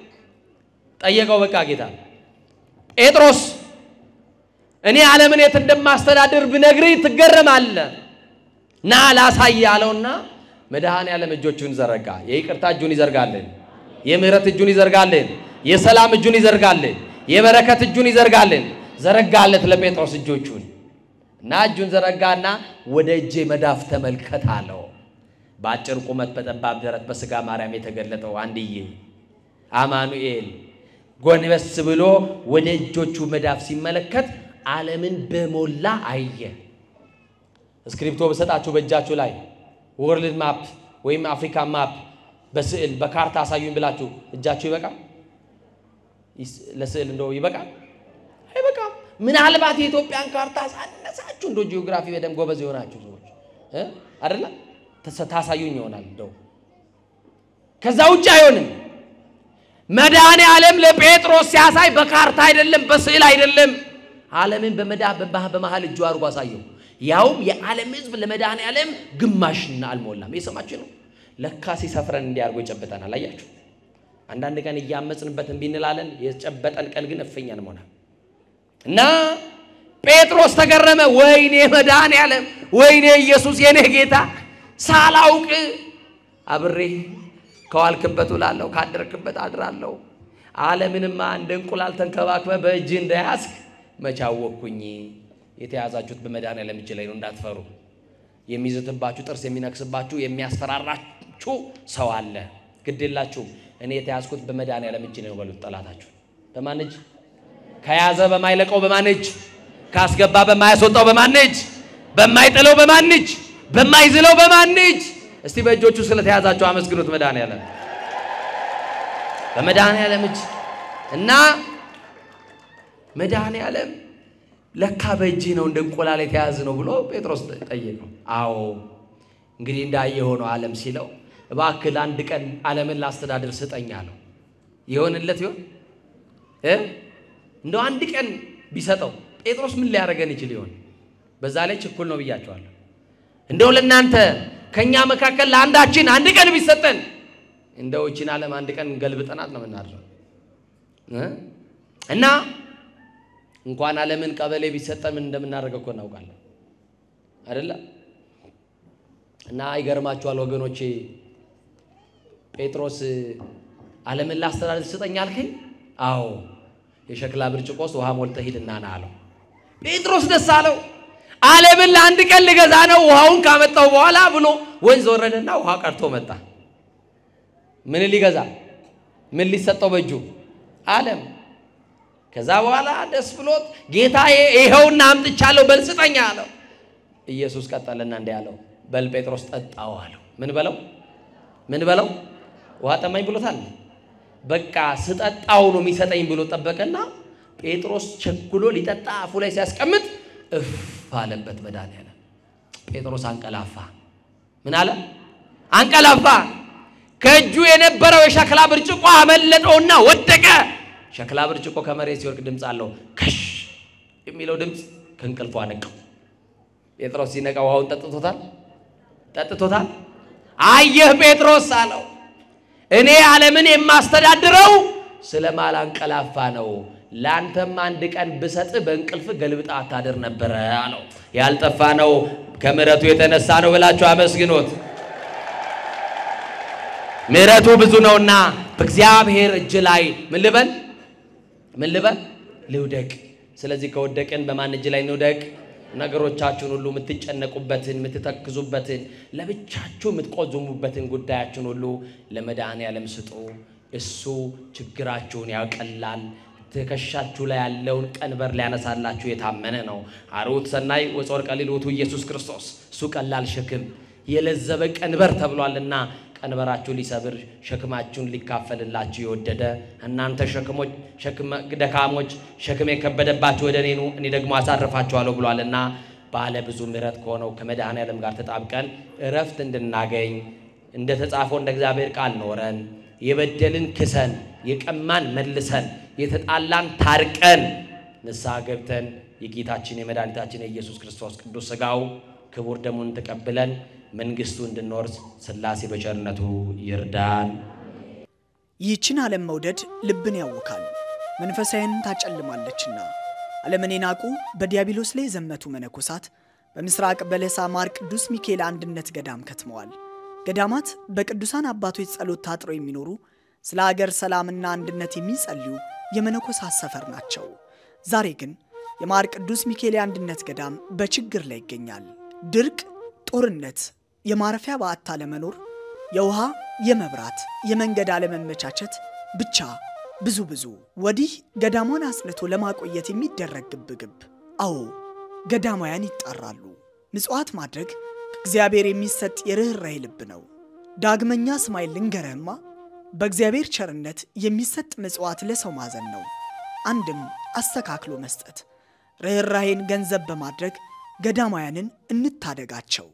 ጠየቀው በቃ ጌታ። ጴጥሮስ እኔ ዓለምን የት እንደማስተዳድር ብነግርህ ትገረማለህ፣ ና ላሳይ አለውና መድኃኒዓለም እጆቹን ዘረጋ። የይቅርታ እጁን ይዘርጋልን፣ የምህረት እጁን ይዘርጋልን፣ የሰላም እጁን ይዘርጋልን፣ የበረከት እጁን ይዘርጋልን። ዘረጋለት ለጴጥሮስ እጆቹን እና እጁን ዘረጋና ወደ እጄ መዳፍ ተመልከት አለው። በአጭር ቁመት በጠባብ ደረት በስጋ ማርያም የተገለጠው አንድዬ አማኑኤል ጎንበስ ብሎ ወደ እጆቹ መዳፍ ሲመለከት ዓለምን በሞላ አየ። እስክሪፕቶ በሰጣችሁ በእጃችሁ ላይ ወርልድ ማፕ ወይም አፍሪካ ማፕ በስዕል በካርታ አሳዩኝ ብላችሁ እጃችሁ ይበቃል ለስዕል እንደው ይበቃል አይበቃም ምናልባት የኢትዮጵያን ካርታ ሳነሳችሁ እንደው ጂኦግራፊ በደም ጎበዝ ይሆናችሁ ሰዎች አይደለ ታሳዩኝ ይሆናል እንደው ከዛ ውጭ አይሆንም መድኃኔ ዓለም ለጴጥሮስ ሲያሳይ በካርታ አይደለም በስዕል አይደለም ዓለምን በመሃል እጁ አድርጎ አሳየው ያውም የዓለም ህዝብ ለመድኃኔ ዓለም ግማሽና አልሞላም የሰማችሁ ነው ለካ ሲሰፍረን እንዲያርጎ ይጨበጣናል አያችሁ አንዳንድ ቀን ያመጽንበት እንብንላለን የጨበጠን ቀን ግን እፈኛን ሆነ እና ጴጥሮስ ተገረመ ወይኔ መድኃኔ ዓለም ወይኔ ኢየሱስ የኔ ጌታ ሳላውቅ አብሬ ከዋልክበት ውላለሁ ካደረክበት አድራለሁ ዓለምንማ እንደ እንቁላል ተንከባክበ በእጅ እንደያዝክ መቻወኩኝ የተያዛችሁት በመድኃኔ ዓለም እጅ ላይ ነው እንዳትፈሩ የሚዝትባችሁ ጥርስ የሚነክስባችሁ የሚያስፈራራችሁ ሰው አለ ግድላችሁ እኔ የተያዝኩት በመድኃኔ ዓለም እጅ ነው በሉት ጠላታችሁ በማን እጅ ከያዘ በማይለቀው በማን እጅ ካስገባ በማያስወጣው በማን እጅ በማይጥለው በማን እጅ በማይዝለው በማን እጅ እስቲ በእጆቹ ስለተያዛችሁ አመስግኑት መድኃኔ ዓለም በመድኃኔ ዓለም እጅ እና መድኃኔ ዓለም ለካ በእጅ ነው እንደ እንቁላል የተያዘ ነው ብሎ ጴጥሮስ ጠየቀው አዎ እንግዲህ እንዳየ ሆኖ ዓለም ሲለው እባክህ አንድ ቀን ዓለምን ላስተዳድር ስጠኝ አለው ይሆንለት ይሆን እንደው አንድ ቀን ቢሰጠው ጴጥሮስ ምን ሊያረገን ይችል ይሆን በዛ ላይ ችኩል ነው ብያቸዋለሁ እንደው ለናንተ ከኛ መካከል ለአንዳችን አንድ ቀን ቢሰጠን እንደው እቺን ዓለም አንድ ቀን ገልብጠናት ነው እናድረው እና እንኳን ዓለምን ቀበሌ ቢሰጠን እንደምናደርገው እኮ እናውቃለን አይደለ እና አይገርማችኋል ወገኖቼ ጴጥሮስ ዓለምን ላስተዳድር ስጠኝ አልከኝ አዎ የሸክላ ብርጭቆስ ውሃ ሞልተህ ሂድና ና አለው ጴጥሮስ ደስ አለው ዓለምን ለአንድ ቀን ልገዛ ነው ውሃውን ካመጣው በኋላ ብሎ ወንዝ ወረደና ውሃ ቀርቶ መጣ ምን ሊገዛ ምን ሊሰጠው በእጁ ዓለም ከዛ በኋላ ደስ ብሎት ጌታዬ ይሄውና አምጥቻለሁ በልስጠኛ አለው ኢየሱስ ቀጠለና እንደ ያለው በል ጴጥሮስ ጠጣው አለው ምን በለው ውሃ ጠማኝ ብሎታል በቃ ስጠጣው ነው የሚሰጠኝ ብሎ ጠበቀና ጴጥሮስ ቸኩሎ ሊጠጣ አፉ ላይ ሲያስቀምጥ እፍ አለበት መድኃኔ ዓለም ጴጥሮስ አንቀላፋ ምን አለ አንቀላፋ ከእጁ የነበረው የሸክላ ብርጭቆ አመለጠውና ወደቀ ሸክላ ብርጭቆ ከመሬት ሲወርቅ ድምጽ አለው ከሽ የሚለው ድምጽ ከንቀልፎ አነቀው ጴጥሮስ ሲነቃ ውሃውን ጠጥቶታል አየህ ጴጥሮስ አለው እኔ ዓለምን የማስተዳድረው ስለማላንቀላፋ ነው ላንተም አንድ ቀን ብሰጥ በእንቅልፍ ገልብጣ አታደር ነበር አለው ያልጠፋ ነው ከምህረቱ የተነሳ ነው ብላችሁ አመስግኑት ምህረቱ ብዙ ነውና በእግዚአብሔር እጅ ላይ ምን ልበል ልውደቅ ስለዚህ ከወደቀን በማን እጅ ላይ እንውደቅ ነገሮቻችሁን ሁሉ የምትጨነቁበትን የምትተክዙበትን ለብቻችሁ የምትቆዙሙበትን ጉዳያችሁን ሁሉ ለመድኃኔ ዓለም ስጡ እሱ ችግራችሁን ያቀላል ተከሻችሁ ላይ ያለውን ቀንበር ሊያነሳላችሁ የታመነ ነው አሩት ሰናይ ወጾር ቀሊል ወቱ ኢየሱስ ክርስቶስ እሱ ቀላል ሸክም የለዘበ ቀንበር ተብሏልና ቀንበራችሁ ሊሰብር ሸክማችሁን ሊካፈልላችሁ ይወደደ እናንተ ደካሞች ሸክም የከበደባችሁ ወደ እኔ ኑ እኔ ደግሞ አሳርፋችኋለሁ ብሏልና ባለ ብዙ ምህረት ከሆነው ከመድኃኔ ዓለም ጋር ተጣብቀን እረፍት እንድናገኝ እንደ ተጻፈው እንደ እግዚአብሔር ቃል ኖረን የበደልን ክሰን የቀማን መልሰን የተጣላን ታርቀን ንስሐ ገብተን የጌታችን የመድኃኒታችን የኢየሱስ ክርስቶስ ቅዱስ ሥጋው ክቡር ደሙን ተቀብለን መንግስቱ እንድንወርስ ሥላሴ በቸርነቱ ይርዳን ይህችን ዓለም መውደድ ልብን ያውካል መንፈሳዊን ታጨልማለችና ዓለምን የናቁ በዲያብሎስ ላይ ዘመቱ መነኮሳት በምስራቅ በለሳ ማር ቅዱስ ሚካኤል አንድነት ገዳም ከትመዋል ገዳማት በቅዱሳን አባቶች ጸሎት ታጥረው የሚኖሩ ስለ ሀገር ሰላምና አንድነት የሚጸልዩ የመነኮሳት ሰፈር ናቸው ዛሬ ግን የማር ቅዱስ ሚካኤል አንድነት ገዳም በችግር ላይ ይገኛል ድርቅ ጦርነት የማረፊያ ባታ ለመኖር የውሃ የመብራት የመንገድ አለመመቻቸት ብቻ ብዙ ወዲህ ገዳሙን አስልቶ ለማቆየት የሚደረግ ግብግብ አዎ ገዳማውያን ይጣራሉ ምጽዋት ማድረግ እግዚአብሔር የሚሰጥ የርህራሄ ልብ ነው። ዳግመኛ ስማይ ልንገርህማ በእግዚአብሔር ቸርነት የሚሰጥ ምጽዋት ለሰው ማዘን ነው። አንድም አስተካክሎ መስጠት። ርህራሄን ገንዘብ በማድረግ ገዳማያንን እንታደጋቸው።